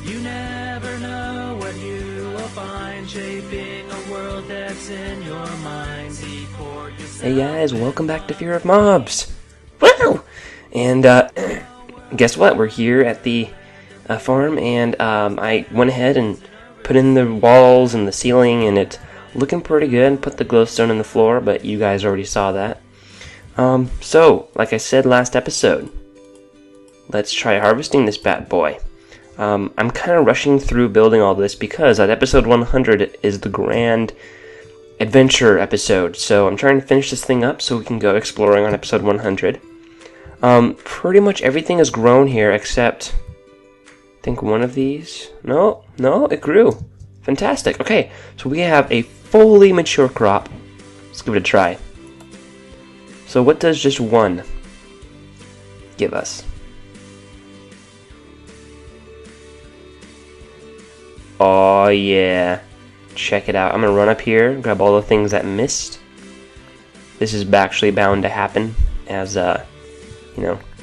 You never know what you will find, shaping a world that's in your mind. Hey guys, welcome back to Fear of Mobs! Woo! And, guess what? We're here at the farm, and I went ahead and put in the walls and the ceiling, and it's looking pretty good. Put the glowstone in the floor, but you guys already saw that. So, like I said last episode, let's try harvesting this bad boy. I'm kind of rushing through building all this because at episode 100 is the grand adventure episode, so I'm trying to finish this thing up so we can go exploring on episode 100. Pretty much everything has grown here except, I think one of these. No, it grew. Fantastic. Okay, so we have a fully mature crop. Let's give it a try. So what does just one give us? Oh yeah, check it out. I'm gonna run up here, grab all the things that missed. This is actually bound to happen as,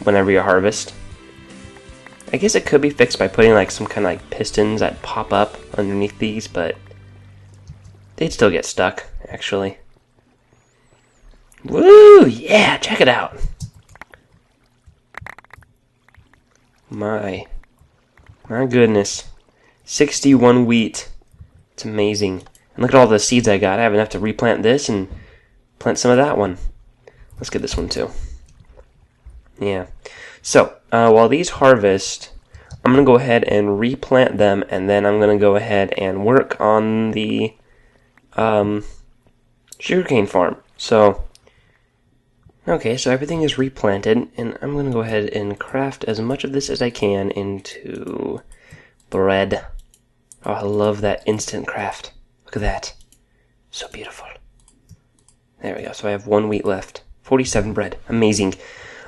whenever you harvest. I guess it could be fixed by putting like some kind of like pistons that pop up underneath these, but they'd still get stuck, actually. Woo! Yeah, check it out. My goodness. 61 wheat. It's amazing. And look at all the seeds I got. I have enough to replant this and plant some of that one. Let's get this one too. Yeah. So, while these harvest, I'm going to go ahead and replant them, and then I'm going to go ahead and work on the sugarcane farm. So, okay, so everything is replanted, and I'm going to go ahead and craft as much of this as I can into bread. Oh, I love that instant craft. Look at that. So beautiful. There we go. So I have 1 wheat left. 47 bread. Amazing.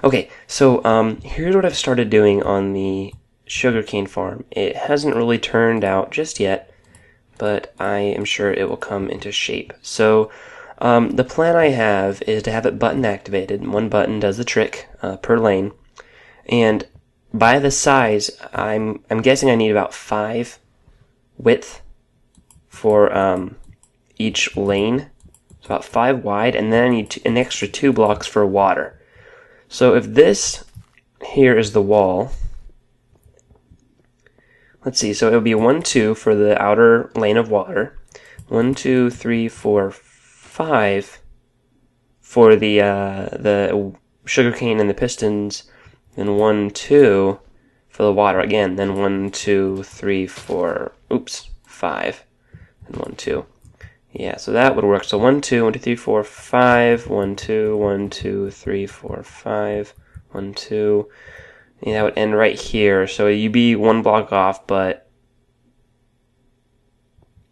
Okay, so here's what I've started doing on the sugarcane farm. It hasn't really turned out just yet, but I am sure it will come into shape. So the plan I have is to have it button activated. One button does the trick per lane, and by the size, I'm guessing I need about 5 width for each lane. It's about 5 wide, and then I need an extra 2 blocks for water. So if this here is the wall, let's see, so it would be 1, 2 for the outer lane of water, 1, 2, 3, 4, 5 for the sugarcane and the pistons, and 1, 2 for the water again, then 1, 2, 3, 4, 5, and 1, 2. Yeah, so that would work. So 1, 2, 1, 2, 3, 4, 5, 1, 2, 1, 2, 3, 4, 5, 1, 2. Yeah, that would end right here. So you'd be 1 block off, but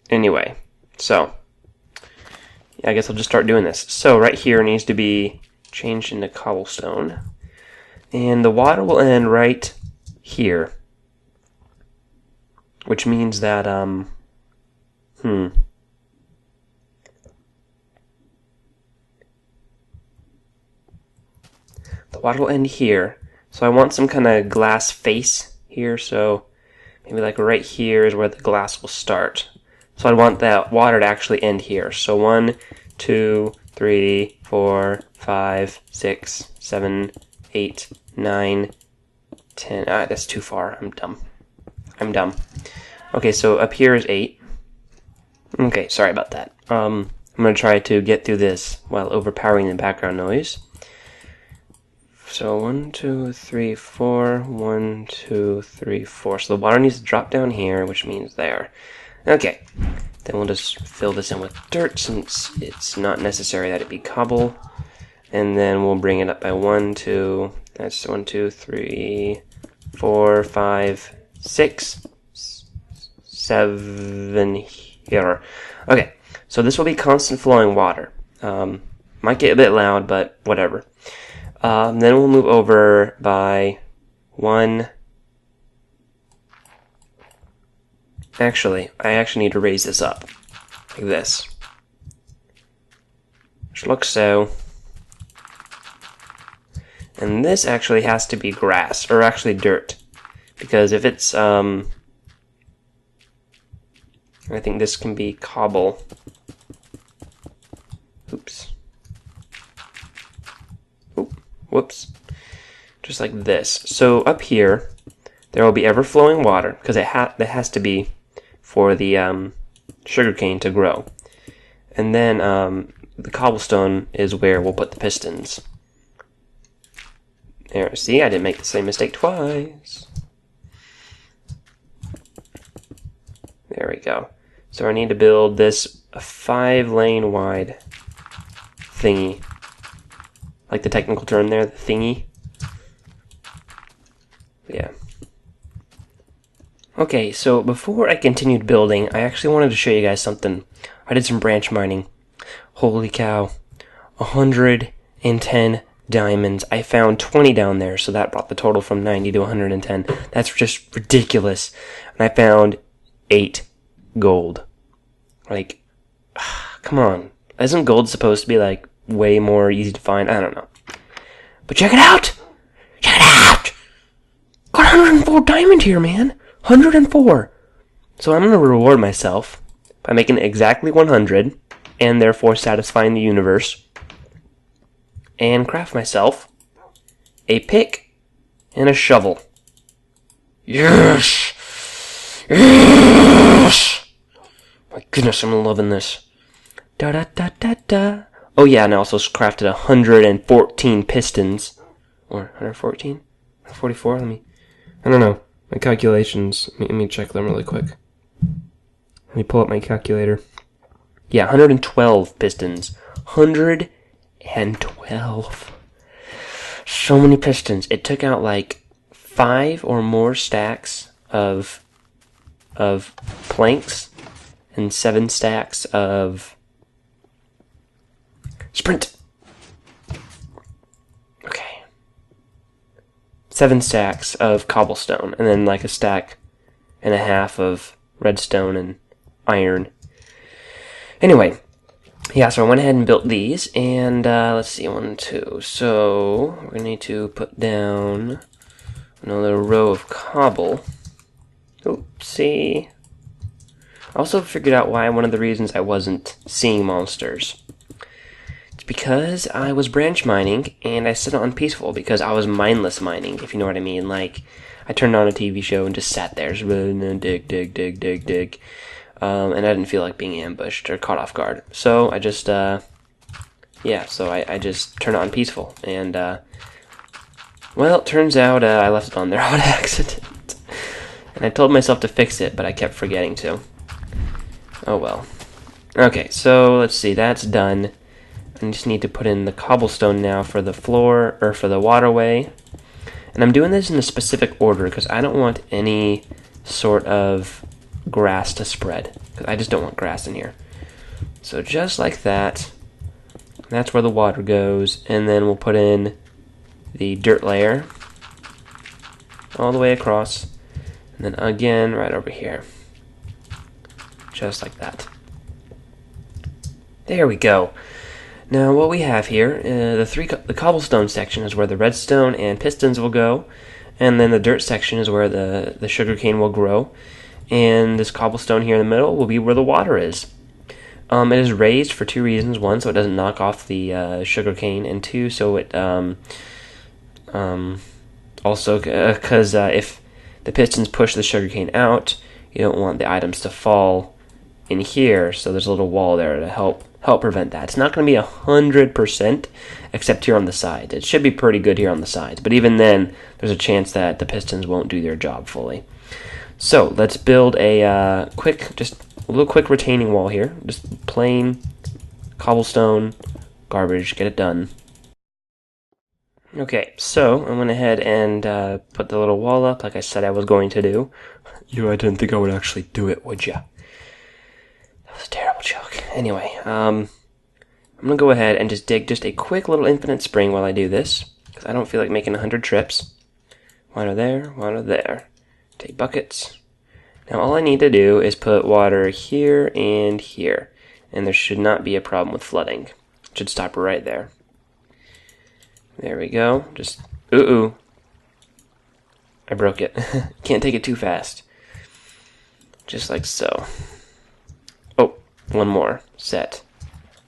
anyway, so yeah, I guess I'll just start doing this. So right here needs to be changed into cobblestone, and the water will end right here, which means that the water will end here, so I want some kind of glass face here, so maybe like right here is where the glass will start. So I want that water to actually end here. So 1, 2, 3, 4, 5, 6, 7, 8, 9, 10. That's too far. I'm dumb. Okay, so up here is 8. Okay, sorry about that. I'm going to try to get through this while overpowering the background noise. So 1, 2, 3, 4, 1, 2, 3, 4. So the water needs to drop down here, which means there. Okay, then we'll just fill this in with dirt since it's not necessary that it be cobble. And then we'll bring it up by 1, 2, that's 1, 2, 3, 4, 5, 6, 7 here. Okay, so this will be constant flowing water. Might get a bit loud, but whatever. Then we'll move over by 1. Actually, I actually need to raise this up. Like this. Which looks so. And this actually has to be grass, or actually dirt. Because if it's I think this can be cobble. Oops. Oop. Whoops. Just like this. So up here, there will be ever-flowing water, because that has to be for the sugarcane to grow. And then the cobblestone is where we'll put the pistons. There, see, I didn't make the same mistake twice. There we go. So I need to build this a 5-lane wide thingy. Like the technical term there, the thingy. Yeah. Okay, so before I continued building, I actually wanted to show you guys something. I did some branch mining. Holy cow. 110 diamonds. I found 20 down there, so that brought the total from 90 to 110. That's just ridiculous. And I found 8 gold. Like, come on. Isn't gold supposed to be, like, way more easy to find? I don't know. But check it out! Check it out! Got 104 diamond here, man! 104! So I'm gonna reward myself by making exactly 100, and therefore satisfying the universe, and craft myself a pick and a shovel. Yes! Yes! My goodness, I'm loving this. Da da da da da. Oh yeah, and I also crafted 114 pistons. Or 114? 144? I don't know. My calculations. Let me check them really quick. Let me pull up my calculator. Yeah, 112 pistons. 112. So many pistons. It took out like 5 or more stacks of planks and 7 stacks of sprint. Okay. 7 stacks of cobblestone, and then like a stack and a half of redstone and iron. Anyway, yeah, so I went ahead and built these, and let's see, 1, 2. So we're gonna need to put down another row of cobble. Oopsie. I also figured out why one of the reasons I wasn't seeing monsters. It's because I was branch mining, and I set it on peaceful because I was mindless mining, if you know what I mean. Like, I turned on a TV show and just sat there, just dig. And I didn't feel like being ambushed or caught off guard. So I just, yeah, so I just turned it on peaceful. And, well, it turns out I left it on there on accident. And I told myself to fix it, but I kept forgetting to. Oh well. Okay, so let's see, that's done. I just need to put in the cobblestone now for the floor, or for the waterway. And I'm doing this in a specific order because I don't want any sort of grass to spread. Because I just don't want grass in here. So just like that, that's where the water goes. And then we'll put in the dirt layer all the way across. And then again, right over here. Just like that. There we go. Now what we have here, the cobblestone section is where the redstone and pistons will go, and then the dirt section is where the sugarcane will grow, and this cobblestone here in the middle will be where the water is. It is raised for 2 reasons. 1, so it doesn't knock off the sugarcane, and 2, so it also because if the pistons push the sugarcane out, you don't want the items to fall in here, so there's a little wall there to help prevent that. It's not going to be 100%, except here on the sides. It should be pretty good here on the sides, but even then, there's a chance that the pistons won't do their job fully. So let's build a just a little quick retaining wall here. Just plain cobblestone garbage. Get it done. Okay, so I went ahead and put the little wall up like I said I was going to do. I didn't think I would actually do it, would ya? That was a terrible joke. Anyway, I'm going to go ahead and just dig just a quick little infinite spring while I do this, because I don't feel like making 100 trips. Water there, water there. Take buckets. Now all I need to do is put water here and here, and there should not be a problem with flooding. It should stop right there. There we go. Just, ooh. I broke it. Can't take it too fast. Just like so. one more set.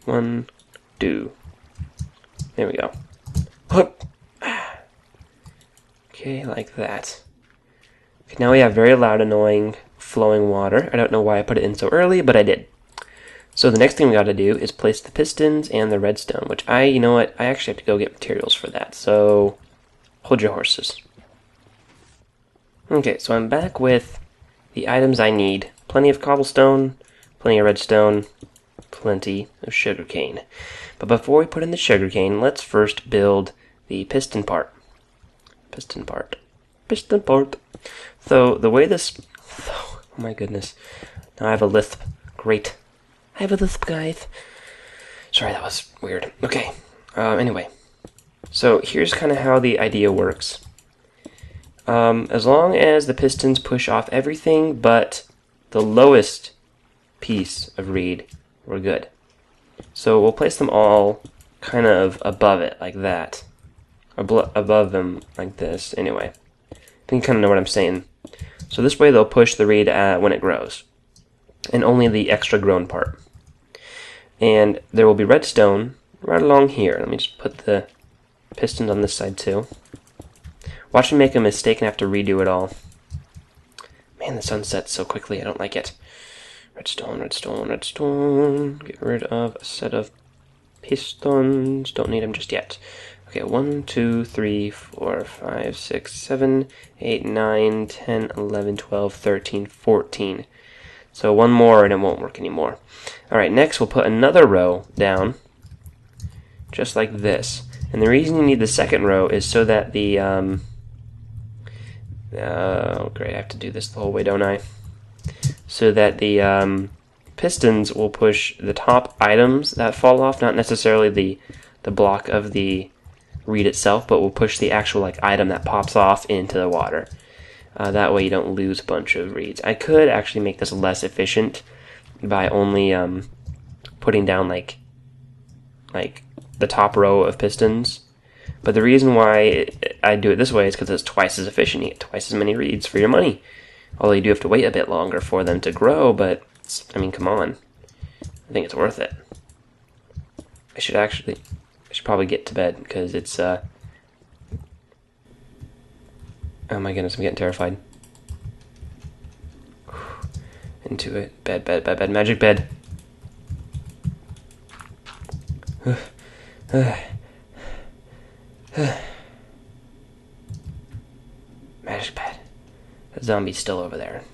One, two. There we go. Hup. Okay, like that. Okay, now we have very loud, annoying, flowing water. I don't know why I put it in so early, but I did. So the next thing we got to do is place the pistons and the redstone, which you know what, I actually have to go get materials for that. So hold your horses. Okay, so I'm back with the items I need. Plenty of cobblestone, plenty of redstone, plenty of sugarcane. But before we put in the sugarcane, let's first build the piston part. Piston part. So the way this... Oh my goodness. Now I have a lisp. Great. I have a lisp, guys. Sorry, that was weird. Okay. Anyway. So here's kind of how the idea works. As long as the pistons push off everything but the lowest piece of reed, we're good. So we'll place them all kind of above it, like that. Above them, like this, anyway. I think you kind of know what I'm saying. So this way they'll push the reed when it grows. And only the extra grown part. And there will be redstone right along here. Let me just put the pistons on this side too. Watch me make a mistake and have to redo it all. Man, the sun sets so quickly, I don't like it. Redstone, redstone, redstone. Get rid of a set of pistons. Don't need them just yet. Okay, 1, 2, 3, 4, 5, 6, 7, 8, 9, 10, 11, 12, 13, 14. So one more and it won't work anymore. Alright, next we'll put another row down, just like this. And the reason you need the second row is so that the, oh great, I have to do this the whole way, don't I? So that the pistons will push the top items that fall off, not necessarily the block of the reed itself, but will push the actual like item that pops off into the water. That way you don't lose a bunch of reeds. I could actually make this less efficient by only putting down like the top row of pistons. But the reason why I do it this way is because it's twice as efficient. You get twice as many reeds for your money. Although you do have to wait a bit longer for them to grow, but I mean, come on. I think it's worth it. I should probably get to bed because it's oh my goodness, I'm getting terrified. Into it. Bed, bed, bed, bed. Magic bed. Magic bed. The zombie's still over there.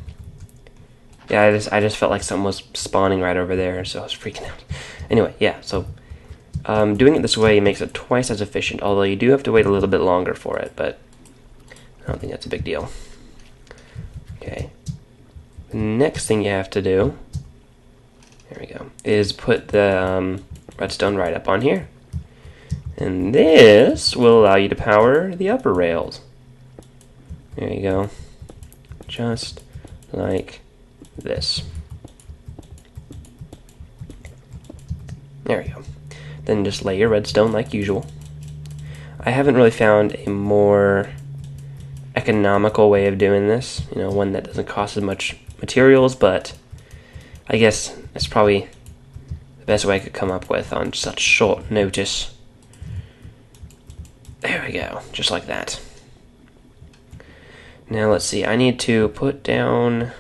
Yeah, I just felt like something was spawning right over there, so I was freaking out. Anyway, yeah, so doing it this way makes it twice as efficient, although you do have to wait a little bit longer for it, but I don't think that's a big deal. Okay. The next thing you have to do, there we go, is put the redstone right up on here. And this will allow you to power the upper rails. There you go. Just like this. There we go. Then just lay your redstone like usual. I haven't really found a more economical way of doing this, you know, one that doesn't cost as much materials, but I guess it's probably the best way I could come up with on such short notice. There we go, just like that. Now let's see, I need to put down,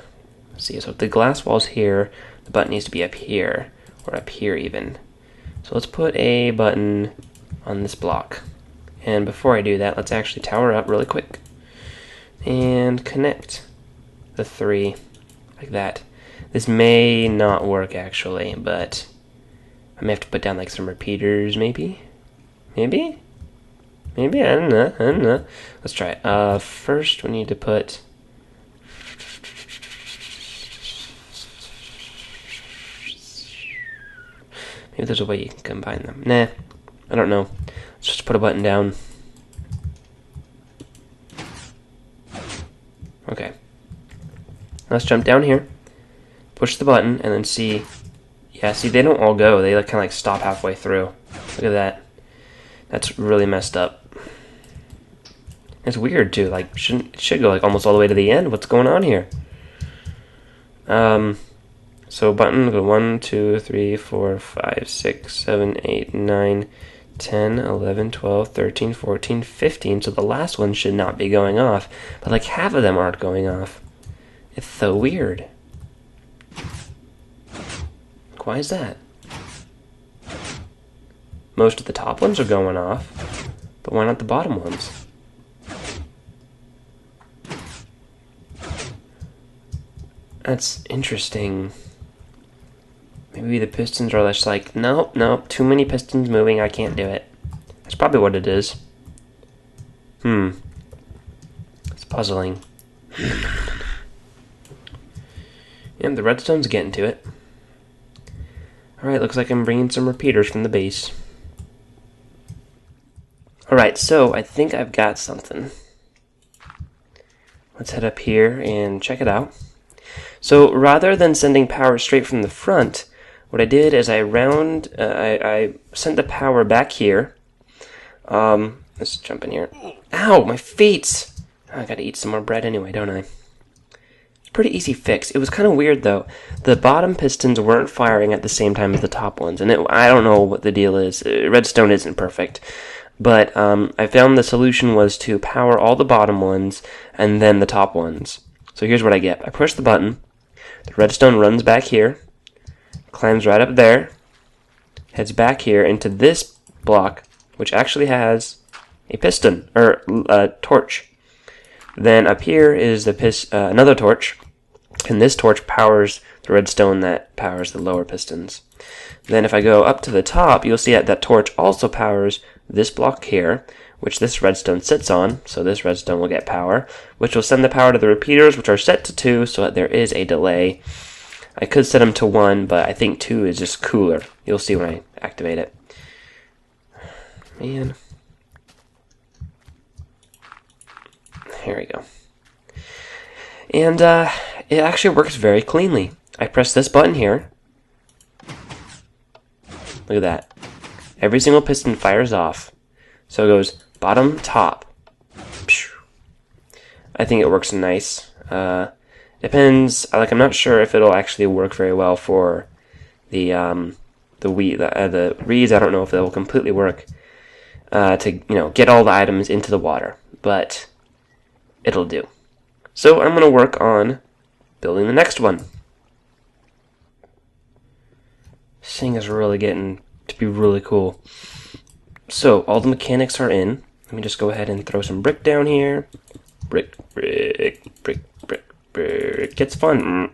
let's see, so if the glass wall's here, the button needs to be up here, or up here even. So let's put a button on this block. And before I do that, let's actually tower up really quick. And connect the three, like that. This may not work actually, but I may have to put down like some repeaters maybe? Maybe? Maybe? I don't know. Let's try it. First we need to put... Maybe there's a way you can combine them. Nah, I don't know. Let's just put a button down. Okay. Let's jump down here, push the button, and then see. Yeah, see, they don't all go. They kind of like stop halfway through. Look at that. That's really messed up. It's weird too. Like, it should go like almost all the way to the end. What's going on here? So button go 1, 2, 3, 4, 5, 6, 7, 8, 9, 10, 11, 12, 13, 14, 15. So the last one should not be going off. But like half of them aren't going off. It's so weird. Why is that? Most of the top ones are going off. But why not the bottom ones? That's interesting. Maybe the pistons are just like, nope, nope, too many pistons moving, I can't do it. That's probably what it is. It's puzzling. Yeah, the redstone's getting to it. Alright, looks like I'm bringing some repeaters from the base. Alright, so I think I've got something. Let's head up here and check it out. So rather than sending power straight from the front, what I did is I sent the power back here. Let's jump in here. Ow, my feet! I gotta eat some more bread anyway, don't I? It's a pretty easy fix. It was kind of weird though. The bottom pistons weren't firing at the same time as the top ones, and I don't know what the deal is. Redstone isn't perfect. But I found the solution was to power all the bottom ones and then the top ones. So here's what I get. I push the button. The redstone runs back here, climbs right up there, heads back here into this block, which actually has a piston, or a torch. Then up here is the another torch, and this torch powers the redstone that powers the lower pistons. Then if I go up to the top, you'll see that torch also powers this block here, which this redstone sits on, so this redstone will get power, which will send the power to the repeaters, which are set to 2, so that there is a delay. I could set them to 1, but I think 2 is just cooler. You'll see when I activate it. Man. Here we go. And it actually works very cleanly. I press this button here. Look at that. Every single piston fires off. So it goes bottom, top. I think it works nice. Depends. Like, I'm not sure if it'll actually work very well for the reeds. I don't know if they will completely work to get all the items into the water, but it'll do. So I'm gonna work on building the next one. This thing is really getting to be really cool. So all the mechanics are in. Let me just go ahead and throw some brick down here. Brick, brick, brick, brick, brick. It's fun.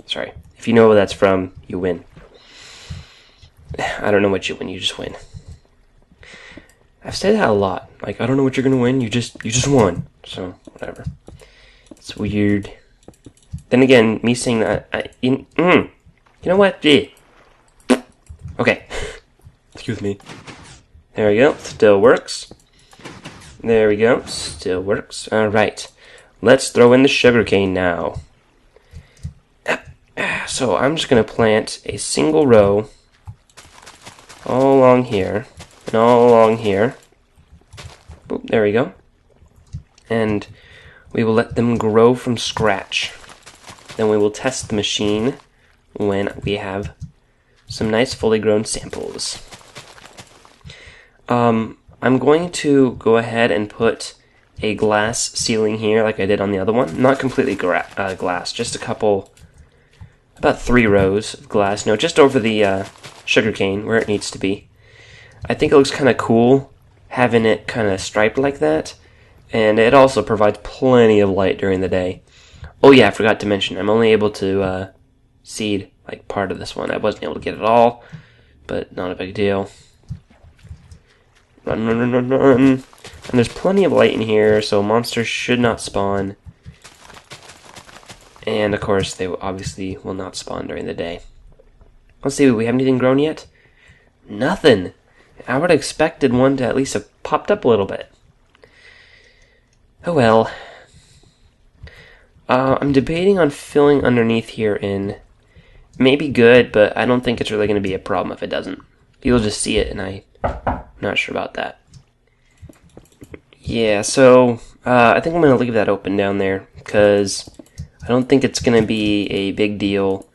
Sorry. If you know where that's from, you win. I don't know what you win, you just win. I've said that a lot. Like, I don't know what you're gonna win, you just won. So, whatever. It's weird. Then again, me saying that, you know what? Okay. Excuse me. There we go. Still works. There we go. Still works. Alright. Let's throw in the sugarcane now. So I'm just going to plant a single row all along here and all along here. Boop, there we go. And we will let them grow from scratch. Then we will test the machine when we have some nice fully grown samples. I'm going to go ahead and put a glass ceiling here like I did on the other one. Not completely glass, just a couple, about 3 rows of glass. No, just over the sugarcane where it needs to be. I think it looks kind of cool having it kind of striped like that. And it also provides plenty of light during the day. Oh yeah, I forgot to mention, I'm only able to seed like part of this one. I wasn't able to get it all, but not a big deal. Run, run, run, run, run. And there's plenty of light in here, so monsters should not spawn. And of course, they obviously will not spawn during the day. Let's see, we have anything grown yet? Nothing. I would have expected one to at least have popped up a little bit. Oh well. I'm debating on filling underneath here in. Maybe good, but I don't think it's really going to be a problem if it doesn't. You'll just see it, and I'm not sure about that. Yeah, so I think I'm going to leave that open down there, because I don't think it's going to be a big deal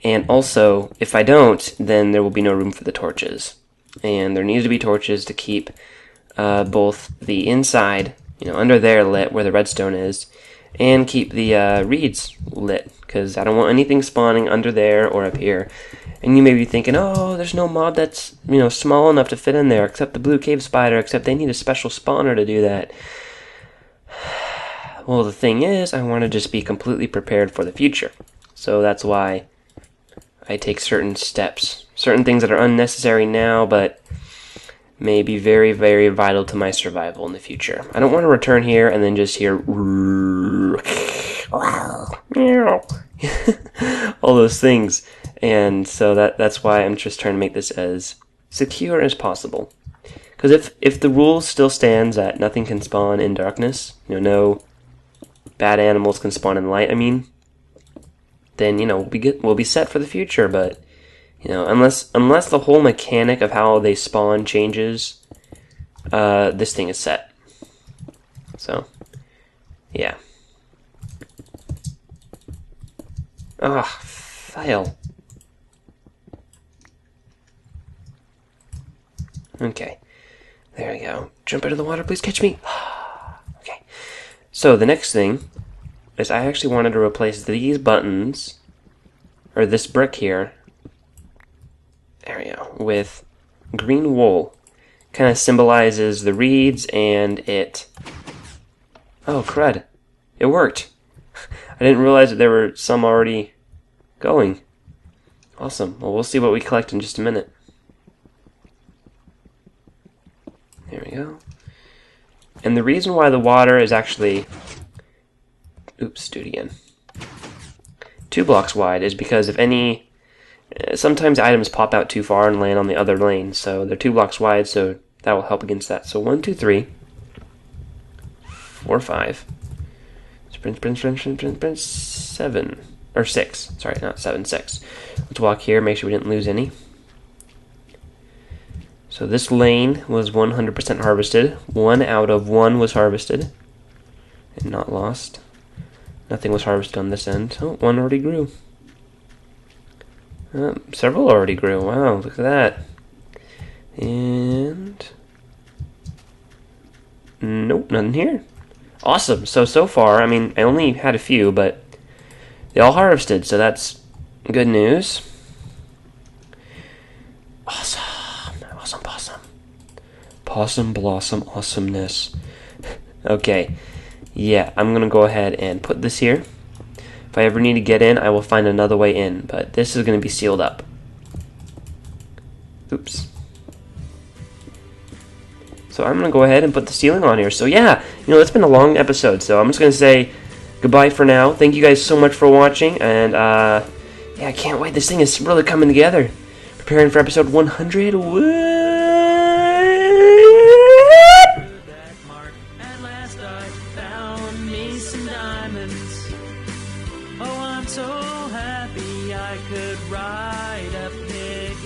And also, if I don't, then there will be no room for the torches. And there needs to be torches to keep both the inside, under there lit where the redstone is, and keep the reeds lit, because I don't want anything spawning under there or up here. And you may be thinking, oh, there's no mob that's, small enough to fit in there, except the blue cave spider, except they need a special spawner to do that. Well, the thing is, I want to just be completely prepared for the future. So that's why I take certain steps. Certain things that are unnecessary now, but may be very, very vital to my survival in the future. I don't want to return here and then just hear all those things. And so that's why I'm just trying to make this as secure as possible. Because if the rule still stands that nothing can spawn in darkness, no bad animals can spawn in light, then we'll be set for the future. But unless the whole mechanic of how they spawn changes, this thing is set. So yeah. Fail. Okay, there we go. Jump into the water, please catch me. Okay, so the next thing is I actually wanted to replace these buttons, or this brick here, there we go, with green wool. Kind of symbolizes the reeds and it. Oh, crud. It worked. I didn't realize that there were some already going. Awesome. Well, we'll see what we collect in just a minute. There we go. And the reason why the water is actually, oops, do it again, 2 blocks wide is because if any, sometimes items pop out too far and land on the other lane, so they're 2 blocks wide, so that will help against that. So 1, 2, 3, 4, 5, sprint, 7, or 6, sorry, not 7, 6. Let's walk here, make sure we didn't lose any. So this lane was 100% harvested. 1 out of 1 was harvested and not lost. Nothing was harvested on this end. Oh, 1 already grew. Several already grew. Wow, look at that. And nope, nothing here. Awesome. So far, I only had a few, but they all harvested, so that's good news. Awesome. Possum blossom awesomeness. Okay, yeah, I'm gonna go ahead and put this here. If I ever need to get in, I will find another way in, but this is gonna be sealed up. Oops. So I'm gonna go ahead and put the ceiling on here. So yeah, it's been a long episode, so I'm just gonna say goodbye for now. Thank you guys so much for watching, and yeah, I can't wait. This thing is really coming together. Preparing for episode 100. Woo! So happy I could ride a pig.